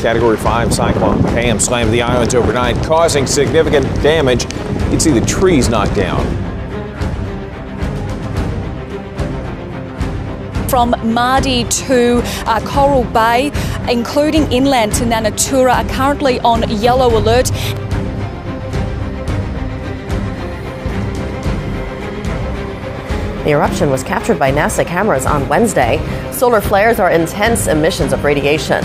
Category 5 cyclone Pam slammed the islands overnight, causing significant damage. You can see the trees knocked down. From Mardi to Coral Bay, including inland to Nanatura, are currently on yellow alert. The eruption was captured by NASA cameras on Wednesday. Solar flares are intense emissions of radiation.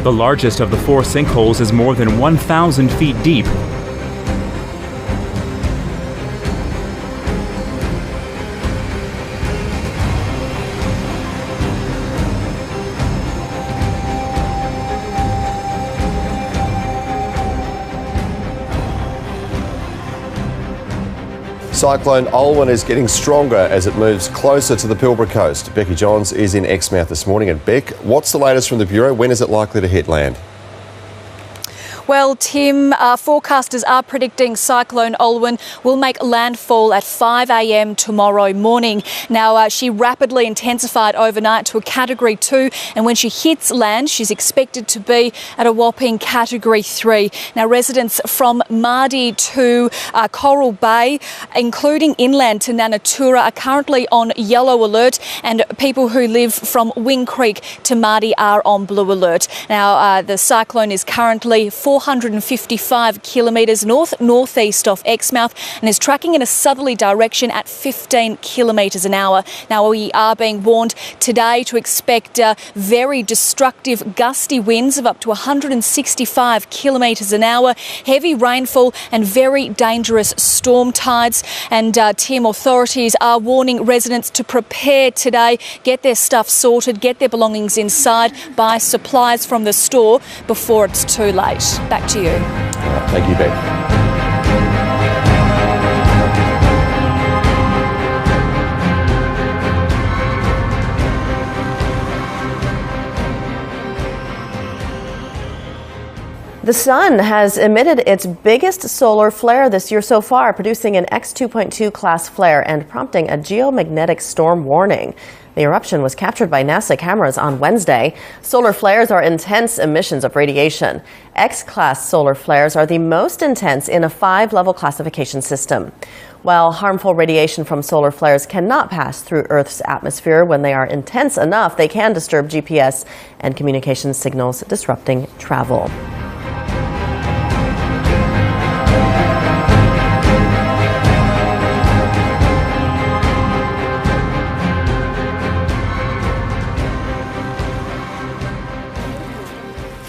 The largest of the 4 sinkholes is more than 1,000 feet deep. Cyclone Olwen is getting stronger as it moves closer to the Pilbara coast. Becky Johns is in Exmouth this morning. And Beck, what's the latest from the Bureau? When is it likely to hit land? Well, Tim, forecasters are predicting Cyclone Olwen will make landfall at 5 a.m. tomorrow morning. Now, she rapidly intensified overnight to a Category 2, and when she hits land, she's expected to be at a whopping Category 3. Now, residents from Mardi to Coral Bay, including inland to Nanatura, are currently on yellow alert, and people who live from Wing Creek to Mardi are on blue alert. Now, the cyclone is currently 455 kilometres north-northeast of Exmouth and is tracking in a southerly direction at 15 kilometres an hour. Now, we are being warned today to expect very destructive gusty winds of up to 165 kilometres an hour, heavy rainfall and very dangerous storm tides. And Tim, authorities are warning residents to prepare today, get their stuff sorted, get their belongings inside, buy supplies from the store before it's too late. Back to you. Thank you, Beck. The sun has emitted its biggest solar flare this year so far, producing an X2.2 class flare and prompting a geomagnetic storm warning. The eruption was captured by NASA cameras on Wednesday. Solar flares are intense emissions of radiation. X-class solar flares are the most intense in a 5-level classification system. While harmful radiation from solar flares cannot pass through Earth's atmosphere when they are intense enough, they can disturb GPS and communication signals, disrupting travel.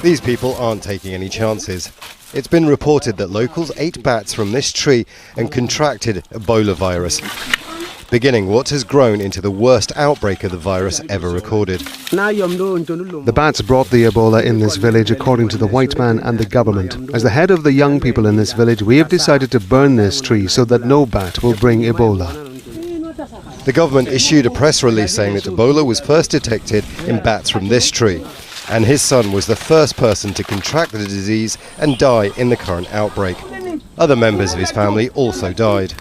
These people aren't taking any chances. It's been reported that locals ate bats from this tree and contracted Ebola virus, beginning what has grown into the worst outbreak of the virus ever recorded. The bats brought the Ebola in this village, according to the white man and the government. As the head of the young people in this village, we have decided to burn this tree so that no bat will bring Ebola. The government issued a press release saying that Ebola was first detected in bats from this tree, and his son was the first person to contract the disease and die in the current outbreak. Other members of his family also died.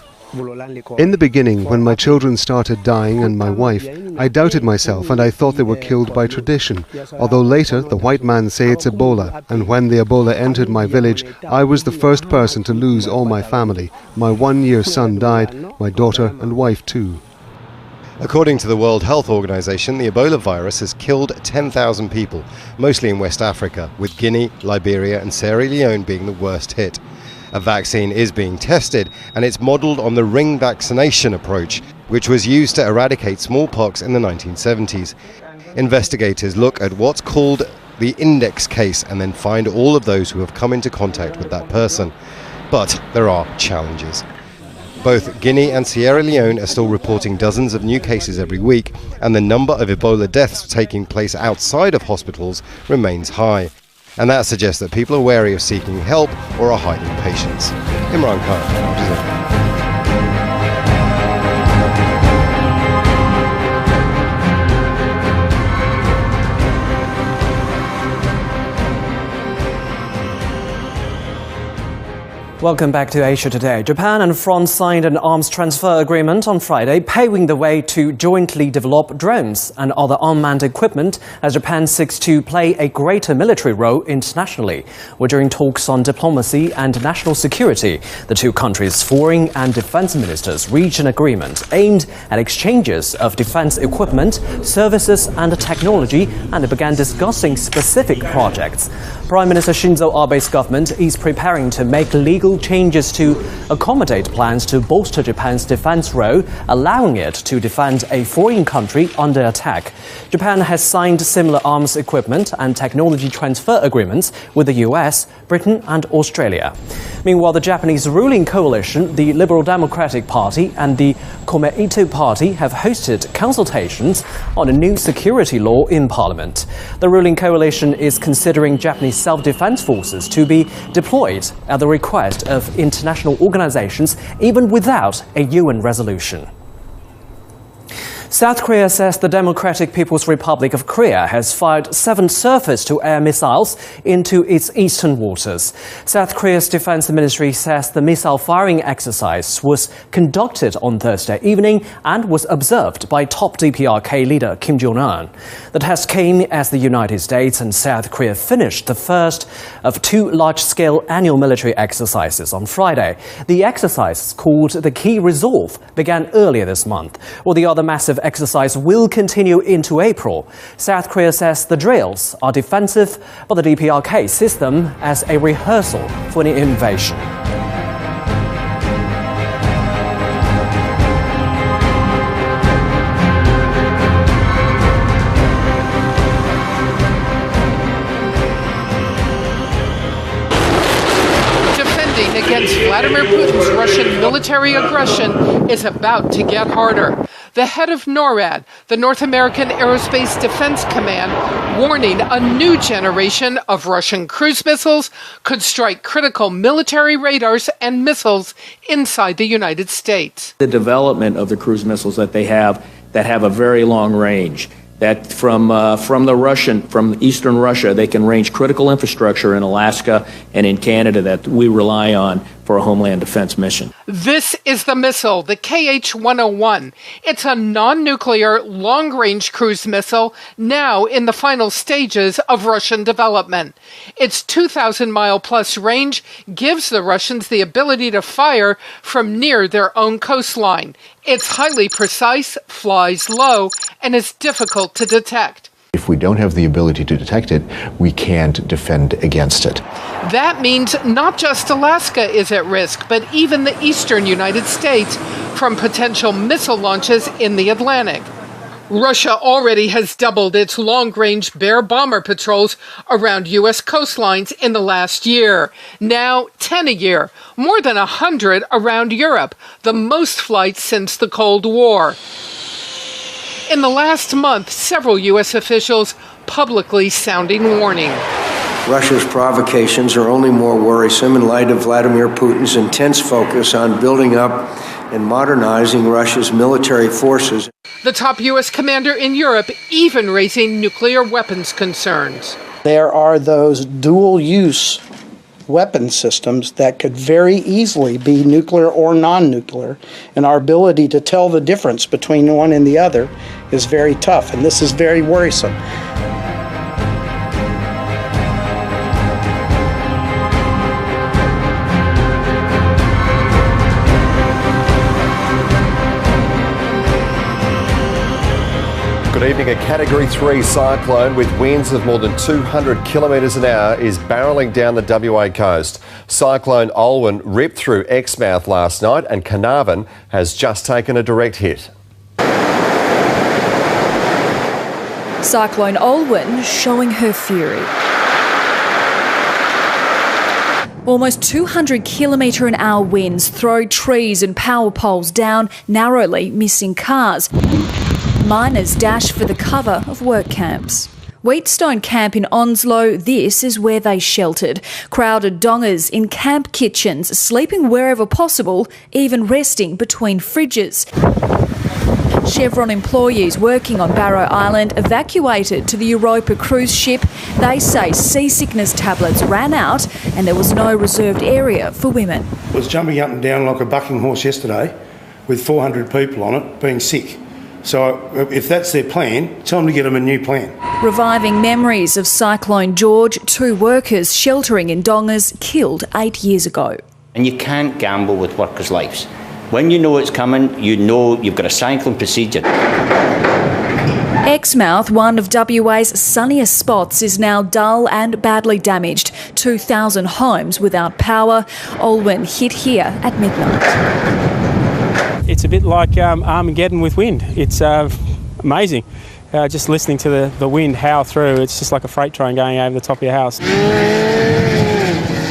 In the beginning, when my children started dying and my wife, I doubted myself and I thought they were killed by tradition. Although later, the white man say it's Ebola, and when the Ebola entered my village, I was the first person to lose all my family. My 1-year son died, my daughter and wife too. According to the World Health Organization, the Ebola virus has killed 10,000 people, mostly in West Africa, with Guinea, Liberia and Sierra Leone being the worst hit. A vaccine is being tested, and it's modelled on the ring vaccination approach, which was used to eradicate smallpox in the 1970s. Investigators look at what's called the index case and then find all of those who have come into contact with that person. But there are challenges. Both Guinea and Sierra Leone are still reporting dozens of new cases every week, and the number of Ebola deaths taking place outside of hospitals remains high. And that suggests that people are wary of seeking help or are hiding patients. Imran Khan, Al Jazeera. Welcome back to Asia Today. Japan and France signed an arms transfer agreement on Friday, paving the way to jointly develop drones and other unmanned equipment as Japan seeks to play a greater military role internationally. During talks on diplomacy and national security, the two countries' foreign and defense ministers reached an agreement aimed at exchanges of defense equipment, services and technology, and began discussing specific projects. Prime Minister Shinzo Abe's government is preparing to make legal changes to accommodate plans to bolster Japan's defense role, allowing it to defend a foreign country under attack. Japan has signed similar arms equipment and technology transfer agreements with the US, Britain and Australia. Meanwhile, the Japanese ruling coalition, the Liberal Democratic Party and the Komeito Party have hosted consultations on a new security law in Parliament. The ruling coalition is considering Japanese self-defense forces to be deployed at the request of international organizations, even without a UN resolution. South Korea says the Democratic People's Republic of Korea has fired 7 surface-to-air missiles into its eastern waters. South Korea's defense ministry says the missile firing exercise was conducted on Thursday evening and was observed by top DPRK leader Kim Jong-un. The test came as the United States and South Korea finished the first of 2 large-scale annual military exercises on Friday. The exercise, called the Key Resolve, began earlier this month, while the other massive exercise will continue into April. South Korea says the drills are defensive, but the DPRK sees them as a rehearsal for an invasion. Defending against Vladimir Putin's Russian military aggression is about to get harder. The head of NORAD, the North American Aerospace Defense Command, warning a new generation of Russian cruise missiles could strike critical military radars and missiles inside the United States. The development of the cruise missiles that they have that have a very long range, that from eastern Russia, they can range critical infrastructure in Alaska and in Canada that we rely on for a homeland defense mission. This is the missile, the KH-101. It's a non-nuclear, long-range cruise missile now in the final stages of Russian development. Its 2,000-mile-plus range gives the Russians the ability to fire from near their own coastline. It's highly precise, flies low, and is difficult to detect. If we don't have the ability to detect it, we can't defend against it. That means not just Alaska is at risk, but even the eastern United States from potential missile launches in the Atlantic. Russia already has doubled its long-range Bear bomber patrols around U.S. coastlines in the last year. Now 10 a year, more than 100 around Europe, the most flights since the Cold War. In the last month, several U.S. officials publicly sounding warning. Russia's provocations are only more worrisome in light of Vladimir Putin's intense focus on building up and modernizing Russia's military forces. The top U.S. commander in Europe even raising nuclear weapons concerns. There are those dual-use weapon systems that could very easily be nuclear or non-nuclear, and our ability to tell the difference between one and the other is very tough, and this is very worrisome. Good evening. A Category 3 cyclone with winds of more than 200 kilometres an hour is barrelling down the WA coast. Cyclone Olwen ripped through Exmouth last night and Carnarvon has just taken a direct hit. Cyclone Olwen showing her fury. Almost 200 km/h winds throw trees and power poles down, narrowly missing cars. Miners dash for the cover of work camps. Wheatstone Camp in Onslow, this is where they sheltered. Crowded dongers in camp kitchens, sleeping wherever possible, even resting between fridges. Chevron employees working on Barrow Island evacuated to the Europa cruise ship. They say seasickness tablets ran out and there was no reserved area for women. I was jumping up and down like a bucking horse yesterday with 400 people on it being sick. So if that's their plan, tell them to get them a new plan. Reviving memories of Cyclone George, 2 workers sheltering in Dongas killed 8 years ago. And you can't gamble with workers' lives. When you know it's coming, you know you've got a cyclone procedure. Exmouth, one of WA's sunniest spots, is now dull and badly damaged. 2,000 homes without power. Olwen hit here at midnight. It's a bit like Armageddon with wind. It's amazing. Just listening to the wind howl through, it's just like a freight train going over the top of your house.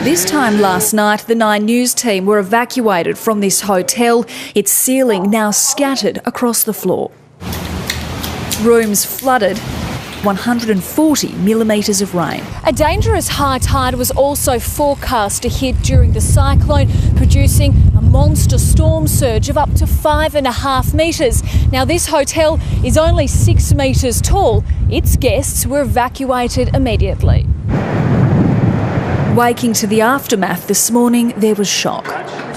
This time last night, the 9 News team were evacuated from this hotel, its ceiling now scattered across the floor. Rooms flooded, 140 millimetres of rain. A dangerous high tide was also forecast to hit during the cyclone, producing a monster storm surge of up to 5.5 metres. Now, this hotel is only 6 metres tall. Its guests were evacuated immediately. Waking to the aftermath this morning, there was shock.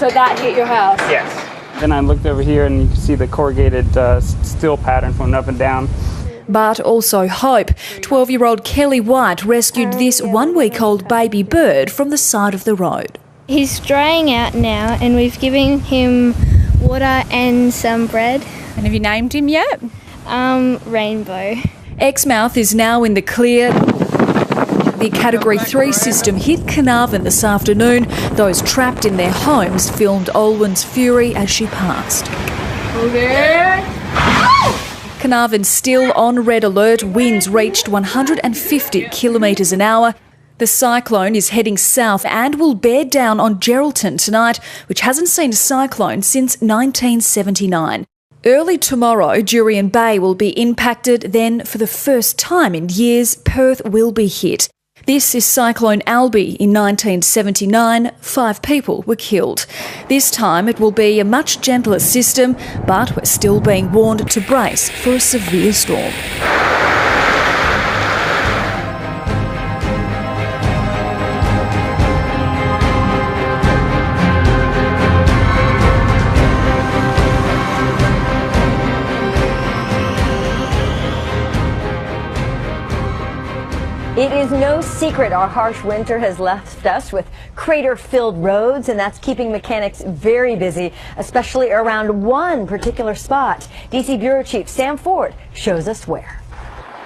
So that hit your house? Yes. Then I looked over here and you can see the corrugated steel pattern going up and down. But also hope. 12-year-old Kelly White rescued this 1-week-old baby bird from the side of the road. He's drying out now and we've given him water and some bread. And have you named him yet? Rainbow. Exmouth is now in the clear. The Category 3 system hit Carnarvon this afternoon. Those trapped in their homes filmed Olwen's fury as she passed. Carnarvon still on red alert. Winds reached 150 kilometres an hour. The cyclone is heading south and will bear down on Geraldton tonight, which hasn't seen a cyclone since 1979. Early tomorrow, Jurien Bay will be impacted. Then, for the first time in years, Perth will be hit. This is Cyclone Alby. In 1979, 5 people were killed. This time it will be a much gentler system, but we're still being warned to brace for a severe storm. It is no secret our harsh winter has left us with crater-filled roads, and that's keeping mechanics very busy, especially around one particular spot. DC Bureau Chief Sam Ford shows us where.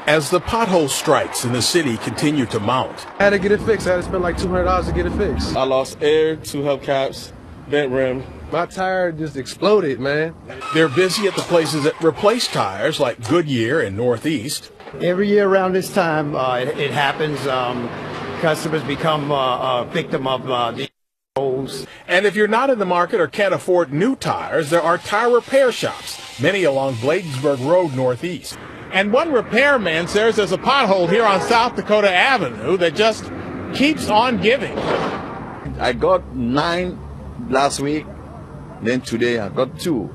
As the pothole strikes in the city continue to mount. I had to get it fixed. I had to spend like $200 to get it fixed. I lost air, 2 hubcaps, bent rim. My tire just exploded, man. They're busy at the places that replace tires like Goodyear and Northeast. Every year around this time, it happens. Customers become a victim of these holes. And if you're not in the market or can't afford new tires, there are tire repair shops, many along Bladensburg Road Northeast. And one repairman says there's a pothole here on South Dakota Avenue that just keeps on giving. I got 9 last week, then today I got 2.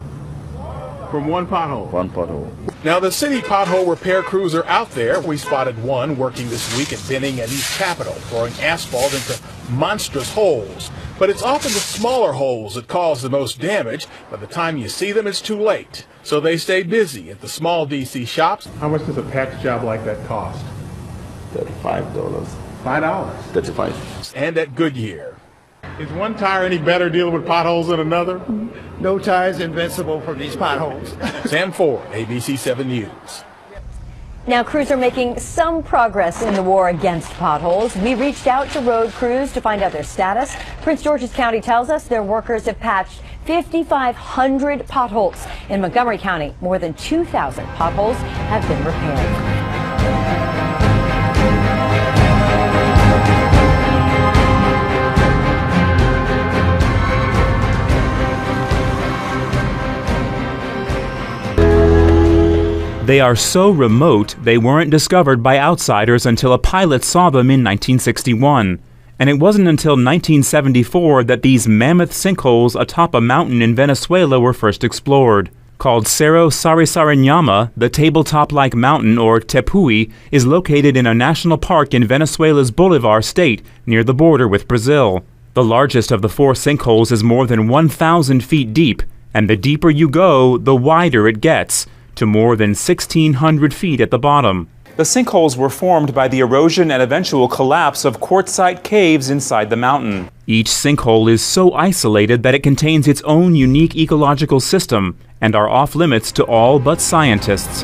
From one pothole? One pothole. Now, the city pothole repair crews are out there. We spotted one working this week at Benning and East Capitol, throwing asphalt into monstrous holes. But it's often the smaller holes that cause the most damage. By the time you see them, it's too late. So they stay busy at the small DC shops. How much does a patch job like that cost? $35. $5? $35. And at Goodyear. Is one tire any better dealing with potholes than another? No tire is invincible from these potholes. Sam Ford, ABC 7 News. Now, crews are making some progress in the war against potholes. We reached out to road crews to find out their status. Prince George's County tells us their workers have patched 5,500 potholes. In Montgomery County, more than 2,000 potholes have been repaired. They are so remote they weren't discovered by outsiders until a pilot saw them in 1961. And it wasn't until 1974 that these mammoth sinkholes atop a mountain in Venezuela were first explored. called Cerro Sarisariñama, the tabletop-like mountain, or Tepui, is located in a national park in Venezuela's Bolivar state, near the border with Brazil. The largest of the 4 sinkholes is more than 1,000 feet deep, and the deeper you go, the wider it gets, to more than 1,600 feet at the bottom. The sinkholes were formed by the erosion and eventual collapse of quartzite caves inside the mountain. Each sinkhole is so isolated that it contains its own unique ecological system and are off limits to all but scientists.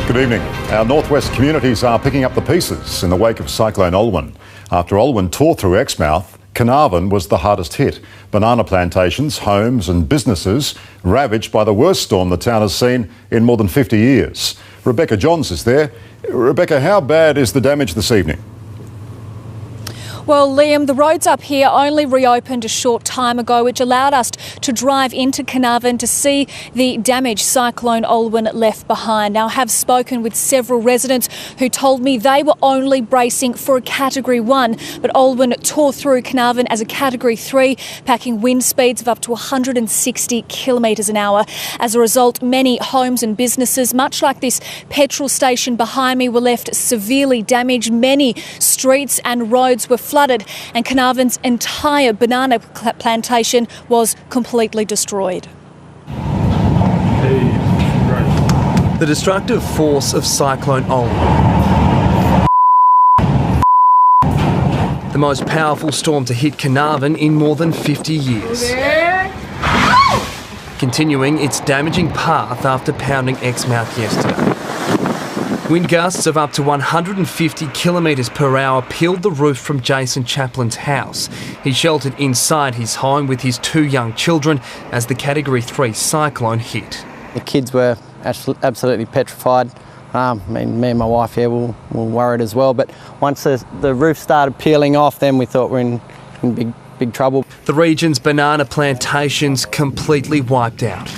Good evening. Our northwest communities are picking up the pieces in the wake of Cyclone Olwen. After Olwen tore through Exmouth, Carnarvon was the hardest hit. Banana plantations, homes and businesses ravaged by the worst storm the town has seen in more than 50 years. Rebecca Johns is there. Rebecca, how bad is the damage this evening? Well, Liam, the roads up here only reopened a short time ago, which allowed us to drive into Carnarvon to see the damage Cyclone Olwen left behind. Now, I have spoken with several residents who told me they were only bracing for a Category 1, but Olwen tore through Carnarvon as a Category 3, packing wind speeds of up to 160 kilometres an hour. As a result, many homes and businesses, much like this petrol station behind me, were left severely damaged. Many streets and roads were flooded, and Carnarvon's entire banana plantation was completely destroyed. The destructive force of Cyclone Olwen. The most powerful storm to hit Carnarvon in more than 50 years. Continuing its damaging path after pounding Exmouth yesterday. Wind gusts of up to 150 kilometres per hour peeled the roof from Jason Chaplin's house. He sheltered inside his home with his 2 young children as the Category 3 cyclone hit. The kids were absolutely petrified. Me and my wife here were worried as well. But once the roof started peeling off, then we thought we're in big trouble. The region's banana plantations completely wiped out.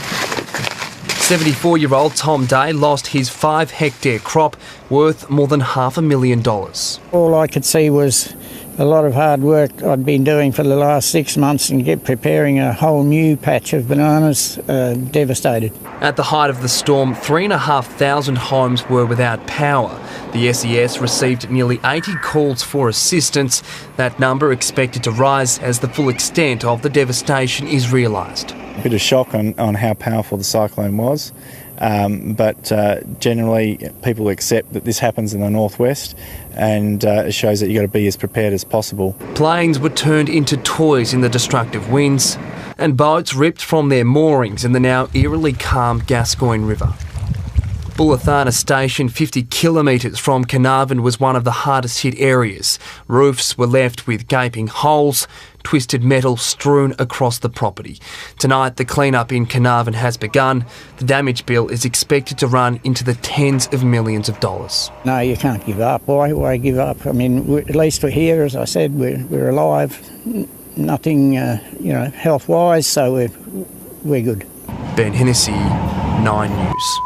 74-year-old Tom Day lost his 5-hectare crop worth more than $500,000. All I could see was a lot of hard work I'd been doing for the last 6 months and preparing a whole new patch of bananas devastated. At the height of the storm, 3,500 homes were without power. The SES received nearly 80 calls for assistance. That number expected to rise as the full extent of the devastation is realised. A bit of shock on how powerful the cyclone was, but generally people accept that this happens in the northwest, and it shows that you've got to be as prepared as possible. Planes were turned into toys in the destructive winds, and boats ripped from their moorings in the now eerily calm Gascoyne River. Bullathana Station, 50 kilometres from Carnarvon, was one of the hardest hit areas. Roofs were left with gaping holes, twisted metal strewn across the property. Tonight, the clean-up in Carnarvon has begun. The damage bill is expected to run into the tens of millions of dollars. No, you can't give up. Why give up? I mean, at least we're here, as I said, we're alive. Nothing, health-wise, so we're good. Ben Hennessy, 9 News.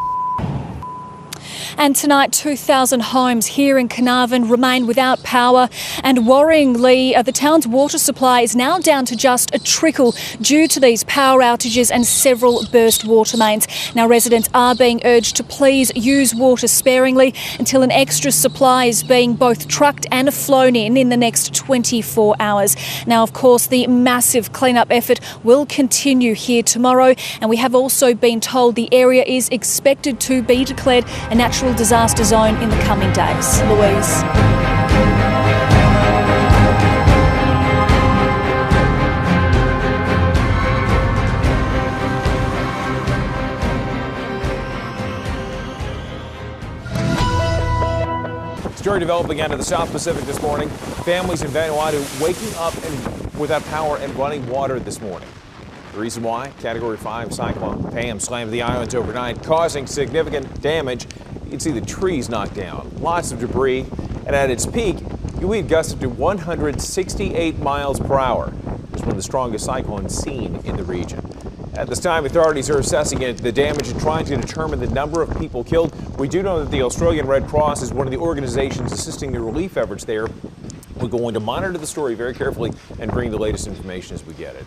And tonight, 2,000 homes here in Carnarvon remain without power. And worryingly, the town's water supply is now down to just a trickle due to these power outages and several burst water mains. Now, residents are being urged to please use water sparingly until an extra supply is being both trucked and flown in the next 24 hours. Now, of course, the massive clean-up effort will continue here tomorrow. And we have also been told the area is expected to be declared a natural disaster zone in the coming days. Louise. Story developing out of the South Pacific this morning. Families in Vanuatu waking up without power and running water this morning. The reason why? Category 5 cyclone Pam slammed the islands overnight, causing significant damage. You can see the trees knocked down, lots of debris, and at its peak, the wind gusted to 168 miles per hour. It was one of the strongest cyclones seen in the region. At this time, authorities are assessing the damage and trying to determine the number of people killed. We do know that the Australian Red Cross is one of the organizations assisting the relief efforts there. We're going to monitor the story very carefully and bring the latest information as we get it.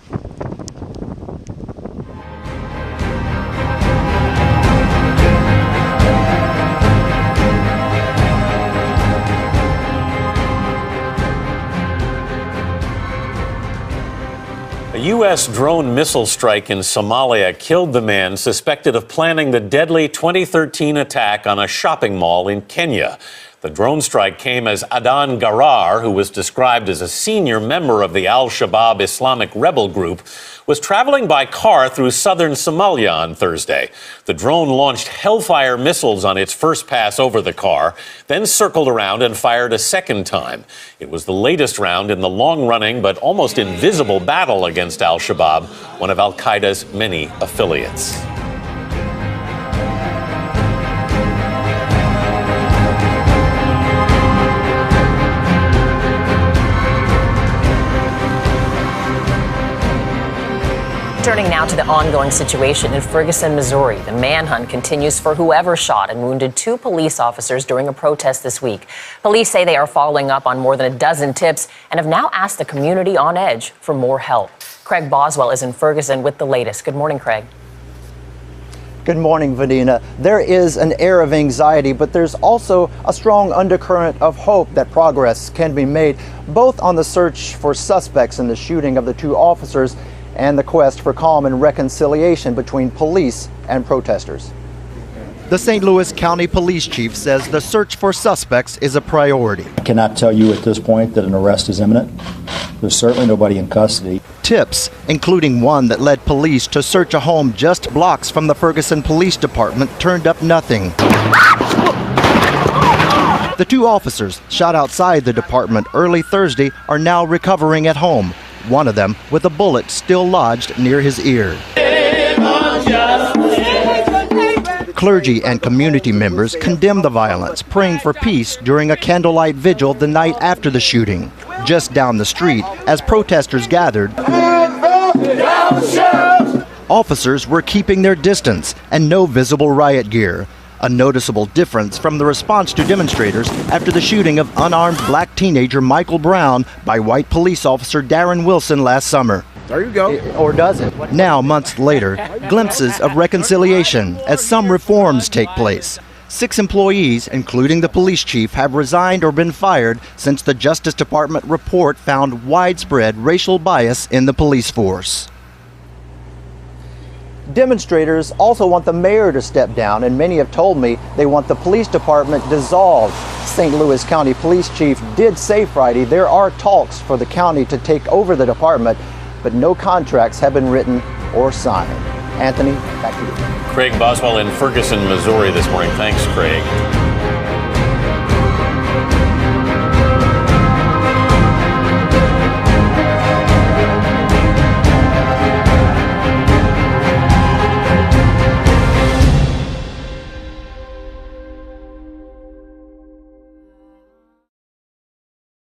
A U.S. drone missile strike in Somalia killed the man suspected of planning the deadly 2013 attack on a shopping mall in Kenya. The drone strike came as Adan Garar, who was described as a senior member of the Al-Shabaab Islamic rebel group, was traveling by car through southern Somalia on Thursday. The drone launched Hellfire missiles on its first pass over the car, then circled around and fired a second time. It was the latest round in the long-running but almost invisible battle against Al-Shabaab, one of Al-Qaeda's many affiliates. Turning now to the ongoing situation in Ferguson, Missouri. The manhunt continues for whoever shot and wounded 2 police officers during a protest this week. Police say they are following up on more than a dozen tips and have now asked the community on edge for more help. Craig Boswell is in Ferguson with the latest. Good morning, Craig. Good morning, Vadina. There is an air of anxiety, but there's also a strong undercurrent of hope that progress can be made, both on the search for suspects in the shooting of the 2 officers and the quest for calm and reconciliation between police and protesters. The St. Louis County Police Chief says the search for suspects is a priority. I cannot tell you at this point that an arrest is imminent. There's certainly nobody in custody. Tips, including one that led police to search a home just blocks from the Ferguson Police Department, turned up nothing. The 2 officers shot outside the department early Thursday are now recovering at home, one of them with a bullet still lodged near his ear. Clergy and community members condemn the violence, praying for peace during a candlelight vigil the night after the shooting. Just down the street, as protesters gathered, officers were keeping their distance and no visible riot gear. A noticeable difference from the response to demonstrators after the shooting of unarmed black teenager Michael Brown by white police officer Darren Wilson last summer. There you go. Or does it? Now, months later, glimpses of reconciliation as some reforms take place. 6 employees, including the police chief, have resigned or been fired since the Justice Department report found widespread racial bias in the police force. Demonstrators also want the mayor to step down, and many have told me they want the police department dissolved. St. Louis County Police Chief did say Friday there are talks for the county to take over the department, but no contracts have been written or signed. Anthony, back to you. Craig Boswell in Ferguson, Missouri this morning. Thanks, Craig.